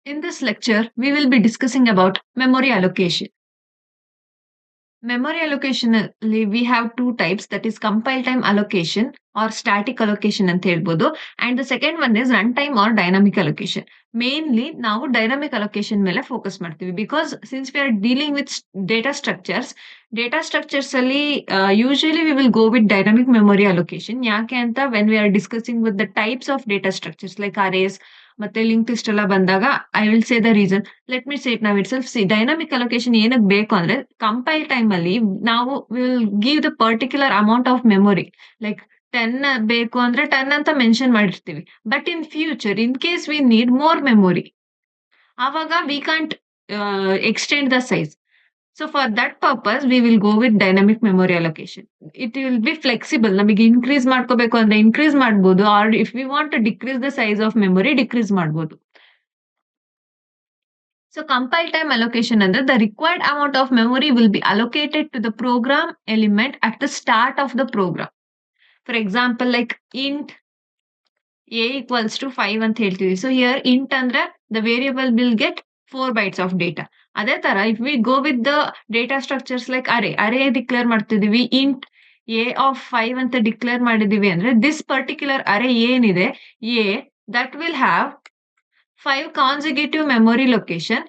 In this lecture, we will be discussing about memory allocation. Memory allocation ಅಲ್ಲಿ we have two types, that is compile time allocation or static allocation ಅಂತ ಹೇಳ್ಬೋದು. And the second one is runtime or dynamic allocation. Mainly ನಾವು dynamic allocation ಮೇಲೆ focus ಮಾಡ್ತೀವಿ because since we are dealing with data structures ಅಲ್ಲಿ usually we will go with dynamic memory allocation. ಯಾಕೆ ಅಂತ when we are discussing with the types of data structures like arrays ಮತ್ತೆ link list ಎಲ್ಲ ಬಂದಾಗ I will say the reason. Let me say it now itself. See dynamic allocation ಏನಕ್ಕೆ ಬೇಕು ಅಂದ್ರೆ compile time ಅಲ್ಲಿ ನಾವು will give the particular amount of memory. Like 10 ಬೇಕು ಅಂದ್ರೆ 10 ಅಂತ ಮೆನ್ಷನ್ ಮಾಡಿರ್ತೀವಿ. But in future in case we need more memory, ಆವಾಗ we can't extend the size. So for that purpose, we will go with dynamic memory allocation. It will be flexible. ನಮಗೆ increase ಮಾಡ್ಕೋಬೇಕು ಅಂದ್ರೆ increase ಮಾಡ್ಬೋದು, or if we want to decrease the size of memory decrease ಮಾಡ್ಬೋದು. So compile time allocation ಅಂದ್ರೆ the required amount of memory will be allocated to the program element at the start of the program. For example, like int a equals to 5 ಅಂತ ಹೇಳ್ತೀವಿ. So here int ಅಂದ್ರೆ the variable will get 4 bytes of data. ಅದೇ ತರ if we go with the data structures like array declare ಮಾಡ್ತಿದೀವಿ, int a of 5 ಅಂತ declare ಮಾಡಿದೀವಿ ಅಂದ್ರೆ this particular array ಏನಿದೆ a, that will have 5 consecutive memory location,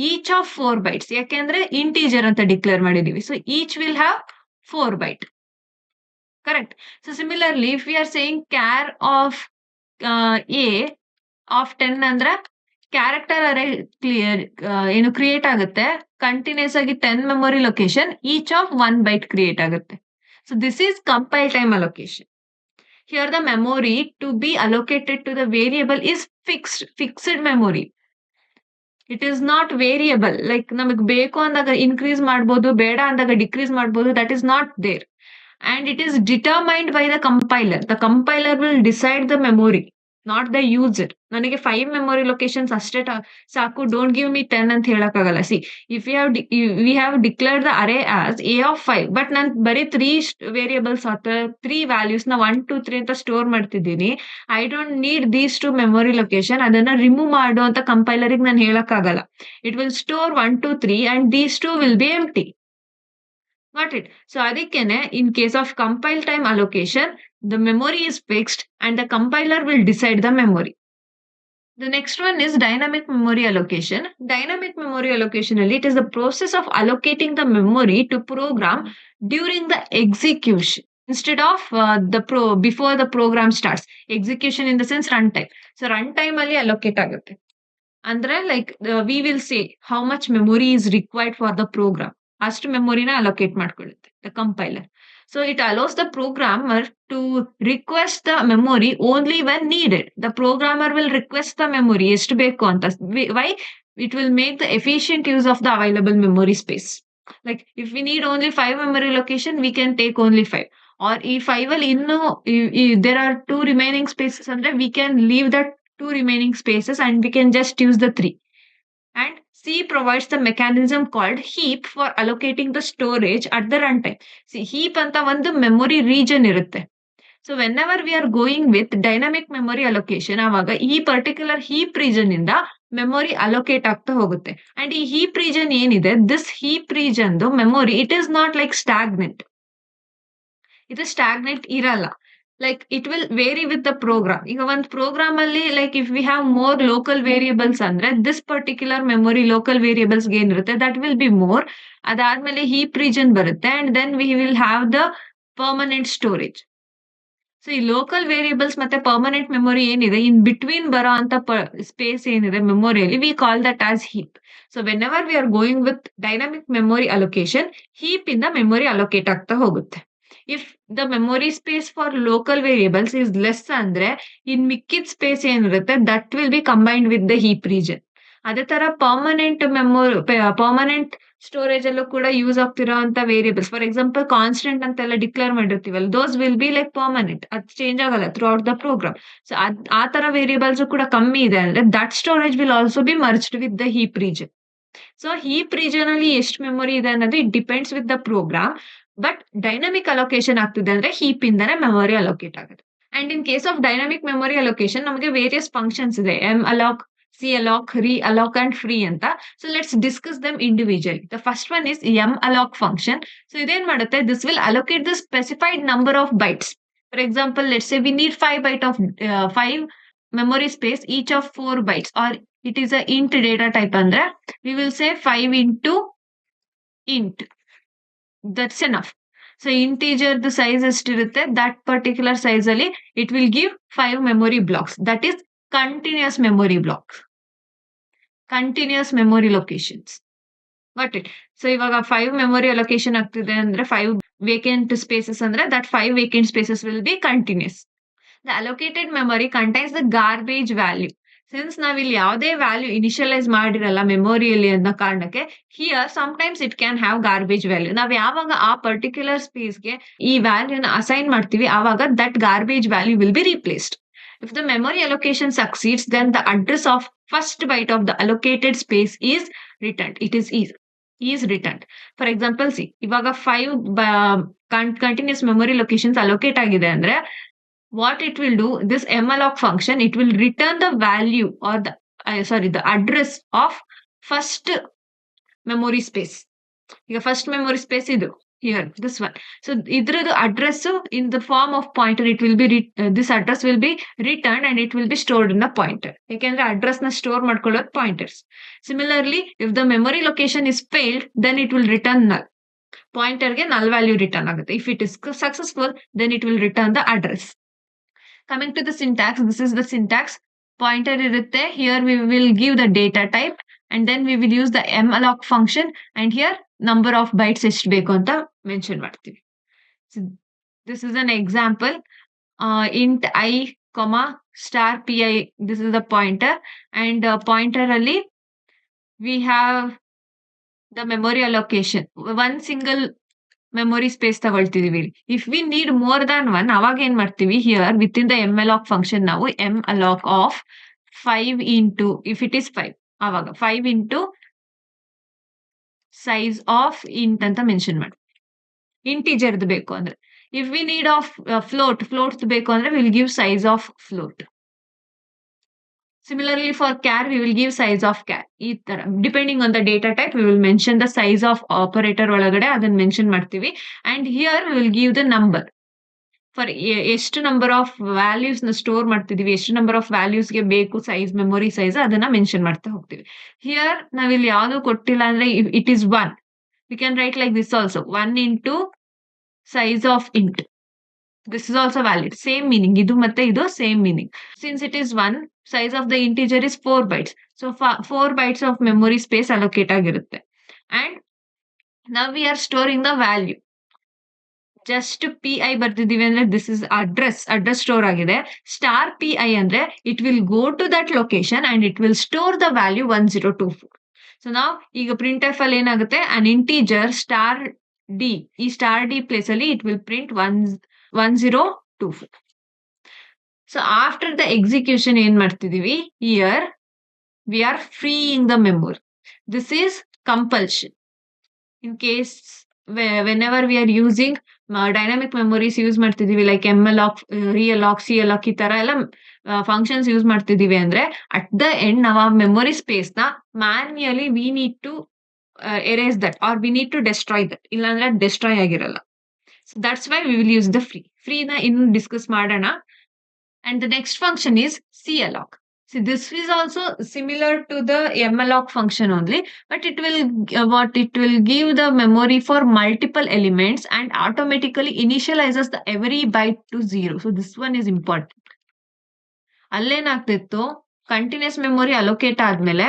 each of 4 bytes. ಯಾಕೆಂದ್ರೆ integer ಅಂತ declare ಮಾಡಿದೀವಿ. So each will have 4 byte. Correct. So similarly, if we are saying char of a of 10 ಅಂದ್ರೆ character ಅರೇ ಏನು create ಆಗುತ್ತೆ, continuous ಆಗಿ 10 memory location, each of 1 byte create ಆಗುತ್ತೆ. So this is compile time allocation. Here the memory to be allocated to the variable is fixed memory. It is not variable. Like ನಮಗೆ ಬೇಕು ಅಂದಾಗ increase ಮಾಡ್ಬೋದು, ಬೇಡ ಅಂದಾಗ decrease ಮಾಡ್ಬೋದು. That is not there. And it is determined by the compiler. The compiler will decide the memory, not the user. ನನಗೆ 5 memory locations ಅಷ್ಟೇ ಸಾಕು, ಡೋಂಟ್ ಗಿವ್ ಮಿ 10 ಅಂತ ಹೇಳಕ್ಕಾಗಲ್ಲ. C if we have declared the array as A of 5, but ನಾನು ಬರೀ 3 variables ಅಥವಾ 3 values ನ 1 2 3 ಅಂತ ಸ್ಟೋರ್ ಮಾಡ್ತಿದ್ದೀನಿ. I don't need these 2 memory location. ಅದನ್ನ ರಿಮೂವ್ ಮಾಡು ಅಂತ ಕಂಪೈಲರಿಗೆ ನಾನು ಹೇಳಕ್ಕಾಗಲ್ಲ. It will store 1 2 3 and these 2 will be empty. Got it. So ಅದಕ್ಕೇನೆ in case of compile time allocation, the memory is fixed and the compiler will decide the memory. The next one is dynamic memory allocation. Dynamic memory allocation it is the process of allocating the memory to program during the execution instead of before the program starts. Execution in the sense runtime. So runtime ಅಲ್ಲಿ allocate ಆಗುತ್ತೆ. ಅಂದ್ರೆ like we will say how much memory is required for the program. ಅಷ್ಟು ಮೆಮೊರಿನ allocate ಮಾಡ್ಕೊಳ್ಳುತ್ತೆ the compiler. So it allows the programmer to request the memory only when needed. The programmer will request the memory ಎಷ್ಟು ಬೇಕು ಅಂತ. Why? It will make the efficient use of the available memory space. Like if we need only 5 memory location, we can take only 5. Or ಈ 5 ಅಲ್ಲಿ ಇನ್ನು there are 2 remaining spaces ಅಂದ್ರೆ we can leave the 2 remaining spaces and we can just use the 3. And C provides the mechanism called heap for allocating the storage at the runtime. See, heap ಅಂತ ಒಂದು memory region ಇರುತ್ತೆ. So whenever we are going with dynamic memory allocation, ಆವಾಗ ಈ particular heap region ಇಂದ memory allocate ಆಗ್ತಾ ಹೋಗುತ್ತೆ. And ಈ heap region ಏನಿದೆ, this heap region ದು memory, it is not like stagnant. ಇದು stagnant ಇರಲ್ಲ. Like it will vary with the program. ಈಗ ಒಂದು ಪ್ರೋಗ್ರಾಮ್ ಅಲ್ಲಿ like if we have more local variables ಅಂದ್ರೆ this particular memory local variables ಏನಿರುತ್ತೆ that will be more. ಅದಾದ್ಮೇಲೆ heap region ಬರುತ್ತೆ and then we will have the permanent storage. So ಈ local variables ಮತ್ತೆ permanent memory ಏನಿದೆ in between ಬರೋ ಅಂತ space ಏನಿದೆ ಮೆಮೊರಿಯಲ್ಲಿ, we call that as heap. So whenever we are going with dynamic memory allocation, heap ಇಂದ memory allocate ಆಗ್ತಾ ಹೋಗುತ್ತೆ. If the memory space for local variables is less ಅಂದ್ರೆ ಇನ್ ಮಿಕ್ಕಿದ ಸ್ಪೇಸ್ ಏನಿರುತ್ತೆ that will be combined with the heap region. ಅದೇ ತರ permanent storage ಅಲ್ಲೂ ಕೂಡ ಯೂಸ್ ಆಗ್ತಿರೋ ಅಂತ ವೇರಿಯಬಲ್ಸ್, ಫಾರ್ ಎಕ್ಸಾಂಪಲ್ ಕಾನ್ಸ್ಟೆಂಟ್ ಅಂತೆಲ್ಲ ಡಿಕ್ಲೇರ್ ಮಾಡಿರ್ತೀವಲ್ಲ, those will be like permanent. ಅದು ಚೇಂಜ್ ಆಗಲ್ಲ throughout the program. So ಆ ತರ ವೇರಿಯಬಲ್ಸ್ ಕೂಡ ಕಮ್ಮಿ ಇದೆ ಅಂದ್ರೆ that storage will also be merged with the heap region. So heap region ಅಲ್ಲಿ ಎಷ್ಟು ಮೆಮೊರಿ ಇದೆ ಅನ್ನೋದು it depends with the programme. But dynamic allocation ಆಗ್ತಿದೆ ಅಂದ್ರೆ ಹೀಪ್ ಇಂದಾನೆ ಮೆಮೊರಿ ಅಲೋಕೇಟ್ ಆಗುತ್ತೆ. And in case of dynamic memory allocation ನಮಗೆ various functions ಇದೆ. Malloc, C-alloc, re-alloc, and free ಅಂತ. So let's discuss them individually. The first one is malloc function. So ಇದೇನ್ ಮಾಡುತ್ತೆ? This will allocate the specified number of bytes. For example, let's say we need 5 memory space, each of 4 bytes, or it is a int data type ಅಂದ್ರೆ we will say 5 into int. That's enough. So integer the size ಎಷ್ಟಿರುತ್ತೆ, that particular size ಅಲ್ಲಿ it will give 5 memory blocks. That is continuous memory blocks. Continuous memory locations. Got it? So ಇವಾಗ 5 memory allocation ಆಗ್ತಿದೆ ಅಂದ್ರೆ 5 vacant spaces ಅಂದ್ರೆ that 5 vacant spaces will be continuous. The allocated memory contains the garbage value. Since ನಾವಿಲ್ಲಿ ಯಾವುದೇ value initialise ಮಾಡಿರಲ್ಲ ಮೆಮೊರಿಯಲ್ಲಿ ಅನ್ನೋ ಕಾರಣಕ್ಕೆ here sometimes it can have garbage value. ನಾವು ಯಾವಾಗ ಆ ಪರ್ಟಿಕ್ಯುಲರ್ ಸ್ಪೇಸ್ಗೆ ಈ ವ್ಯಾಲ್ಯೂನ ಅಸೈನ್ ಮಾಡ್ತೀವಿ ಆವಾಗ that garbage value will be replaced. If the memory allocation succeeds, then the address of first byte of the allocated space is returned. It is returned. For example, see, ಇವಾಗ 5 continuous memory locations allocate ಆಗಿದೆ ಅಂದ್ರೆ what it will do, this malloc function, it will return the value or the address of first memory space. ಈಗ first memory space ಇದು here, this one. So ಇದ್ರದ್ದು address in the form of pointer, it will be this address will be returned and it will be stored in the pointer. ಯಾಕೆಂದ್ರೆ address ನ store ಮಾಡ್ಕೊಳ್ಳೋದು pointers. Similarly, if the memory location is failed, then it will return null. Pointer ಗೆ null value return ಆಗುತ್ತೆ. If it is successful, then it will return the address. Coming to the syntax, this is the syntax. Pointer irutte, here we will give the data type and then we will use the malloc function and here number of bytes ಎಷ್ಟು ಬೇಕು ಅಂತ mention ಮಾಡ್ತೀವಿ. So this is an example. Int I, star pi, this is the pointer, and pointer ಅಲ್ಲಿ we have the memory allocation. One single memory space ತಗೊಳ್ತಿದೀವಿ. If we need more than one, ಅವಾಗ ಏನ್ ಮಾಡ್ತೀವಿ, here within the malloc function ನಾವು malloc of 5 into, if it is 5, ಅವಾಗ 5 into size of int ಅಂತ mention ಮಾಡಿ. ಇಂಟಿಜರ್ದು ಬೇಕು ಅಂದ್ರೆ. If we need of float ಬೇಕು ಅಂದ್ರೆ we will give size of float. Similarly, for char, we will give size of char. ಈ ತರ depending on the data type we will mention the size of operator ಒಳಗಡೆ ಅದನ್ನ mention ಮಾಡ್ತೀವಿ. And here we will give the number. For ಎಷ್ಟು number of values ನ store ಮಾಡ್ತಿದೀವಿ, ಎಷ್ಟು number of values ಗೆ ಬೇಕು ಸೈಜ್, ಮೆಮೊರಿ ಸೈಜ್ ಅದನ್ನ ಮೆನ್ಷನ್ ಮಾಡ್ತಾ ಹೋಗ್ತೀವಿ. ಹಿಯರ್ ನಾವಿಲ್ಲಿ ಯಾವ್ದು ಕೊಟ್ಟಿಲ್ಲ ಅಂದ್ರೆ it is 1. We can write like this also, 1 into size of int. This is also valid. Same meaning. ಇದು ಮತ್ತೆ ಇದು same meaning. Since it is 1, size of the integer is 4 bytes. So 4 bytes of memory space allocate ಆಗಿರುತ್ತೆ. And now we are storing the value. Just pi ಬರ್ತಿದೀವಿ ಅಂದ್ರೆ this is address store ಆಗಿದೆ. Star pi ಅಂದ್ರೆ it will go to that location and it will store the value 1024. So now ಈಗ printf ಅಲ್ಲಿ ಏನಾಗುತ್ತೆ, an integer star d, ಈ star d place ಅಲ್ಲಿ it will print 1024. So after the execution ಏನ್ ಮಾಡ್ತಿದೀವಿ, here we are freeing the memory. This is compulsion. In case whenever we are using dynamic memories use ಮಾಡ್ತಿದೀವಿ, like malloc, realloc, calloc ಈ ತರ ಎಲ್ಲ functions use ಮಾಡ್ತಿದೀವಿ ಅಂದ್ರೆ at the end ನಾವು ಆ ಮೆಮೊರಿ ಸ್ಪೇಸ್ ನ manually we need to erase that or we need to destroy that, ಇಲ್ಲಾಂದ್ರೆ ಡೆಸ್ಟ್ರಾಯ್ ಆಗಿರಲ್ಲ. That's why we will use the ಫ್ರೀನ ಇನ್ನು ಡಿಸ್ಕಸ್ ಮಾಡೋಣ. And the next function is calloc. See, this is also similar to the malloc function only, but it will give the memory for multiple elements and automatically initializes the every byte to 0. So this one is important. ಅಲ್ಲೇನಾಗ್ತಿತ್ತು, continuous memory allocate ಆದ್ಮೇಲೆ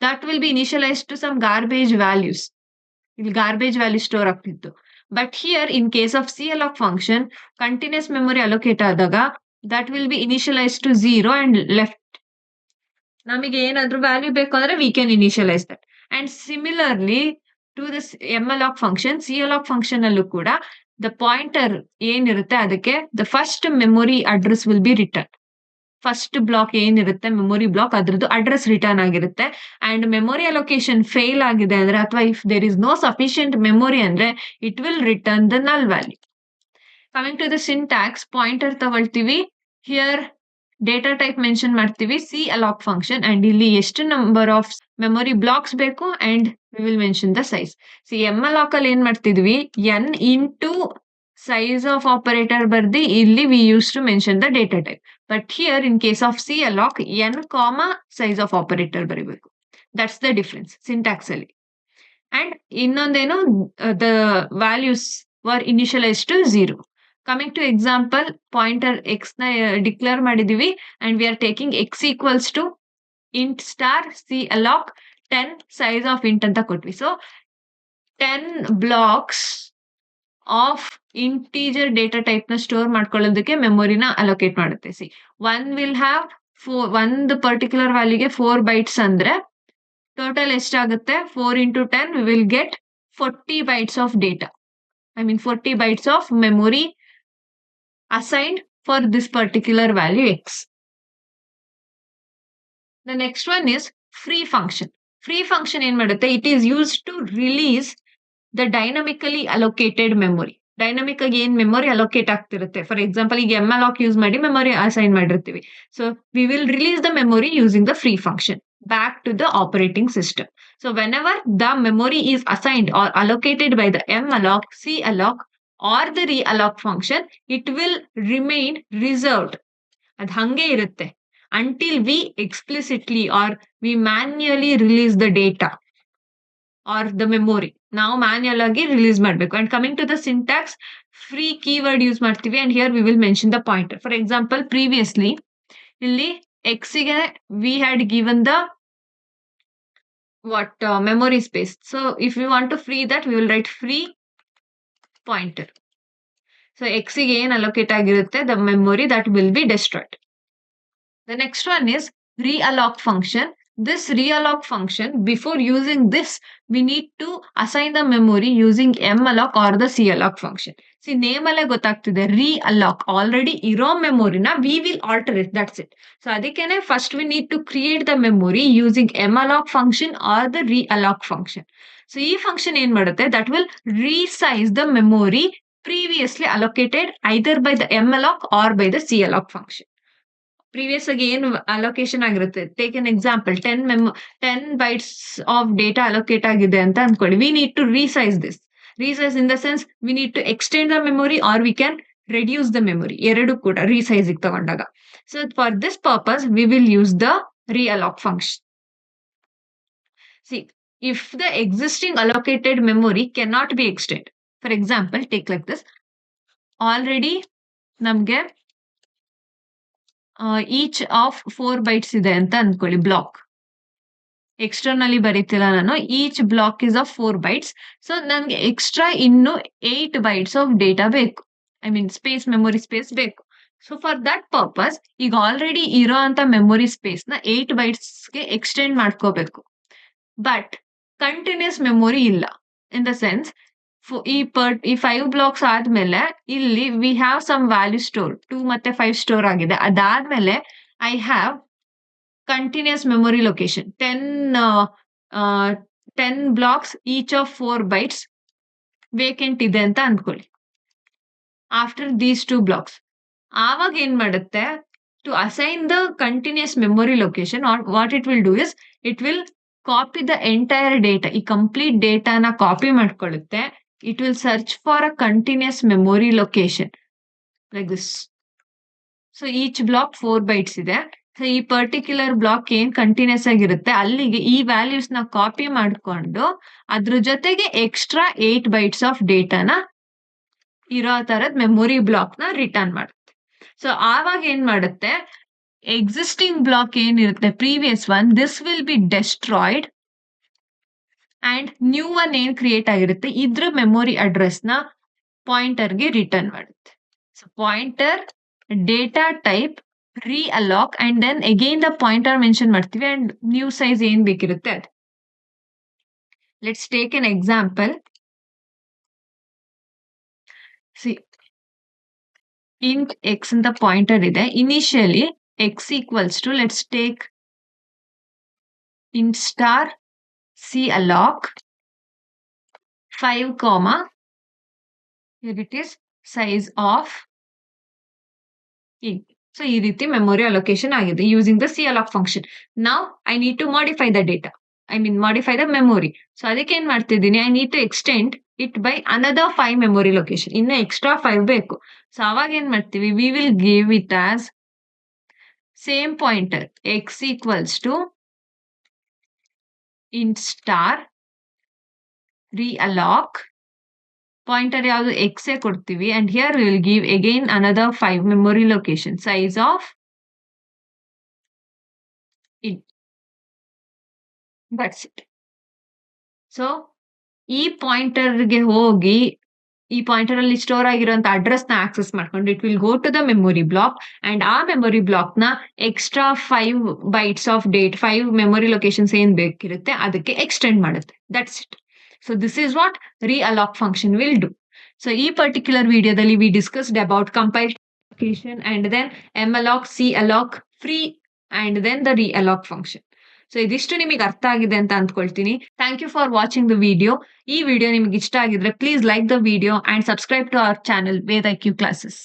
that will be initialized to some garbage values. ಇಲ್ಲಿ garbage value store ಆಗ್ತಿತ್ತು. But here in case of calloc function, continuous memory allocate ಆದಾಗ that will be initialized to 0 and left. ನಮಗೆ ಏನಾದ್ರೂ value ಬೇಕು ಅಂದ್ರೆ we can initialize that. And similarly to this malloc function, calloc function ಅಲ್ಲೂ ಕೂಡ the pointer ಏನಿರುತ್ತೆ ಅದಕ್ಕೆ the first memory address will be returned. First block ಏನಿರುತ್ತೆ memory block ಅದ್ರದ್ದು ಅಡ್ರೆಸ್ ರಿಟರ್ನ್ ಆಗಿರುತ್ತೆ. ಅಂಡ್ ಮೆಮೊರಿ ಅಲೋಕೇಶನ್ ಫೇಲ್ ಆಗಿದೆ ಅಂದ್ರೆ ಅಥವಾ if there is no sufficient memory ಅಂದ್ರೆ it will return the null value. Coming to the syntax, pointer ತಗೊಳ್ತೀವಿ. Here data type mention ಮಾಡ್ತೀವಿ calloc function and ಇಲ್ಲಿ ಎಷ್ಟು number of memory blocks ಬೇಕು and we will mention the size. See malloc ಅಲ್ಲಿ ಏನ್ ಮಾಡ್ತಿದ್ವಿ n into size of operator ಬರ್ದಿ ಇಲ್ಲಿ we used to mention the data type. But here in case of CAlloc n comma size of operator ಬರಿಬೇಕು. That's the difference syntax ಅಲ್ಲಿ. And ಇನ್ನೊಂದೇನು the values were initialized to 0. Coming to example, pointer x ನ declare ಮಾಡಿದೀವಿ and we are taking x equals to int star CAlloc 10 size of int ಅಂತ ಕೊಟ್ವಿ. So 10 blocks of integer data type ನ store ಮಾಡ್ಕೊಳ್ಳೋದಕ್ಕೆ ಮೆಮೊರಿನ allocate ಮಾಡುತ್ತೆ. C one will have ಒಂದು particular ವ್ಯಾಲ್ಯೂಗೆ 4 bites ಅಂದ್ರೆ total ಎಷ್ಟಾಗುತ್ತೆ 4 into 10 we will get 40 bytes of data. I mean 40 bytes of memory assigned for this particular value x. The next one is free function. Free function ಏನ್ ಮಾಡುತ್ತೆ it is used to release the dynamically allocated memory. Dynamic ಆಗಿ ಏನ್ memory allocate ಆಗ್ತಿರುತ್ತೆ. For example ಈಗ MLOC use ಮಾಡಿ memory assign ಮಾಡಿರ್ತೀವಿ. So we will release the memory using the free function back to the operating system. So whenever the memory is assigned or allocated by the malloc, calloc or the realloc function, it will remain reserved. ಅದು ಹಂಗೆ ಇರುತ್ತೆ until we explicitly or we manually release the data or the memory. ನಾವು manual ಆಗಿ release ಮಾಡಬೇಕು. And coming to the syntax free keyword use ಮಾಡ್ತೀವಿ and here we will mention the pointer. For example previously ಇಲ್ಲಿ ಎಕ್ಸ್ಗೆ we had given the what memory space. So if we want to free that, we will write free pointer. So x ಗೆ ಏನು allocate ಆಗಿರುತ್ತೆ the memory that will be destroyed. The next one is realloc function. This realloc function, before using this, we need to assign the memory using malloc or the calloc function. See, name alle ಗೊತ್ತಾಗ್ತಿದೆ realloc already ಇರೋ ಮೆಮೊರಿನ we will alter it. That's it. So ಅದಕ್ಕೇನೆ first we need to create the memory using malloc function or the realloc function. So ಈ function ಏನ್ ಮಾಡುತ್ತೆ that will resize the memory previously allocated either by the malloc or by the calloc function. Previous ಆಗಿ ಏನು allocation ಆಗಿರುತ್ತೆ take an example 10 bytes of data allocate ಆಗಿದೆ ಅಂತ ಅನ್ಕೊಳ್ಳಿ. We need to resize this. Resize in the sense we need to extend the memory or we can reduce the memory. ಎರಡು ಕೂಡ resize ತಗೊಂಡಾಗ. So for this purpose we will use the realloc function. See, if the existing allocated memory cannot be extended, for example, take like this. Already ನಮ್ಗೆ each of 4 bytes ಇದೆ ಅಂತ ಅನ್ಕೊಳ್ಳಿ block. Externally ಬರೀತಿಲ್ಲ ನಾನು. Each block is of 4 bytes. So ನನ್ಗೆ extra ಇನ್ನು 8 bytes of data ಬೇಕು. I mean space memory space ಬೇಕು. ಸೊ ಫಾರ್ ದಟ್ ಪರ್ಪಸ್ ಈಗ ಆಲ್ರೆಡಿ ಇರೋ ಅಂತ ಮೆಮೊರಿ ಸ್ಪೇಸ್ ನ 8 bytesಗೆ ಎಕ್ಸ್ಟೆಂಡ್ ಮಾಡ್ಕೋಬೇಕು. ಬಟ್ ಕಂಟಿನ್ಯೂಸ್ ಮೆಮೊರಿ ಇಲ್ಲ. ಇನ್ ದ ಸೆನ್ಸ್ ಈ 5 ಬ್ಲಾಕ್ಸ್ ಆದ್ಮೇಲೆ ಇಲ್ಲಿ we have some value store 2 ಮತ್ತೆ 5 ಸ್ಟೋರ್ ಆಗಿದೆ. ಅದಾದ್ಮೇಲೆ I have continuous memory location 10 blocks each of 4 bytes vacant ಇದೆ ಅಂತ ಅಂದ್ಕೊಳ್ಳಿ. ಆಫ್ಟರ್ ದೀಸ್ 2 blocks ಆವಾಗ ಏನ್ ಮಾಡುತ್ತೆ to assign the continuous memory location what it will do is it will copy the entire data. ಈ complete ಡೇಟಾನ copy ಮಾಡ್ಕೊಳ್ಳುತ್ತೆ. It will search for a continuous memory location like this. So each block 4 bytes ಇದೆ. So ಈ particular block ಏನ್ continuous ಆಗಿರುತ್ತೆ ಅಲ್ಲಿಗೆ ಈ values ನ ಕಾಪಿ ಮಾಡ್ಕೊಂಡು ಅದ್ರ ಜೊತೆಗೆ ಎಕ್ಸ್ಟ್ರಾ 8 bytes ಆಫ್ ಡೇಟಾನ ಇರೋ ತರದ್ ಮೆಮೊರಿ ಬ್ಲಾಕ್ ನ ರಿಟರ್ನ್ ಮಾಡುತ್ತೆ. ಸೊ ಆವಾಗ ಏನ್ ಮಾಡುತ್ತೆ ಎಕ್ಸಿಸ್ಟಿಂಗ್ ಬ್ಲಾಕ್ ಏನಿರುತ್ತೆ previous one this will be destroyed and new one ಏನ್ ಕ್ರಿಯೇಟ್ ಆಗಿರುತ್ತೆ ಇದ್ರ ಮೆಮೊರಿ ಅಡ್ರೆಸ್ ನ ಪಾಯಿಂಟರ್ಗೆ ರಿಟರ್ನ್ ಮಾಡುತ್ತೆ. So pointer data type realloc and then again the pointer mention ಮಾಡ್ತೀವಿ ಅಂಡ್ ನ್ಯೂ ಸೈಜ್ ಏನ್ ಬೇಕಿರುತ್ತೆ ಅದು. Let's take an example. See int x ಅಂತ ಪಾಯಿಂಟರ್ ಇದೆ. Initially x equals to let's take int star calloc 5 comma here it is size of int. So ಈ ರೀತಿ memory allocation ಆಗಿದೆ using the CAlloc function. Now I need to modify the data. I mean modify the memory. So ಅದಕ್ಕೆ ಏನ್ ಮಾಡ್ತಿದ್ದೀನಿ, I need to extend it by another 5 memory location. ಇನ್ನು extra 5 ಬೇಕು. So ಅವಾಗ ಏನ್ ಮಾಡ್ತೀವಿ, we will give it as same pointer x equals to int star realloc. Pointer ಯಾವುದು x ಕೊಡ್ತೀವಿ and here will give again another 5 memory location size of int. That's it. So ಈ ಪಾಯಿಂಟರ್ಗೆ ಹೋಗಿ ಈ pointer ಅಲ್ಲಿ store ಆಗಿರುವಂತ address ನ access ಮಾಡ್ಕೊಂಡು it will go to the memory block and ಆ ಮೆಮೊರಿ ಬ್ಲಾಕ್ ನ extra 5 bytes of data 5 memory locations ಏನ್ ಬೇಕಿರುತ್ತೆ ಅದಕ್ಕೆ ಎಕ್ಸ್ಟೆಂಡ್ ಮಾಡುತ್ತೆ. That's it. So this is what realloc function will do. So ಈ ಪರ್ಟಿಕ್ಯುಲರ್ ವಿಡಿಯೋದಲ್ಲಿ we discussed about compile location and then malloc, calloc, free and then the realloc function. ಸೊ ಇದಿಷ್ಟು ನಿಮಗೆ ಅರ್ಥ ಆಗಿದೆ ಅಂತ ಅಂದ್ಕೊಳ್ತೀನಿ. Thank you for watching the video. ಈ ವಿಡಿಯೋ ನಿಮಗೆ ಇಷ್ಟ ಆಗಿದ್ರೆ please like the video and subscribe to our channel ವೇದೈಕ್ಯೂ ಕ್ಲಾಸಸ್.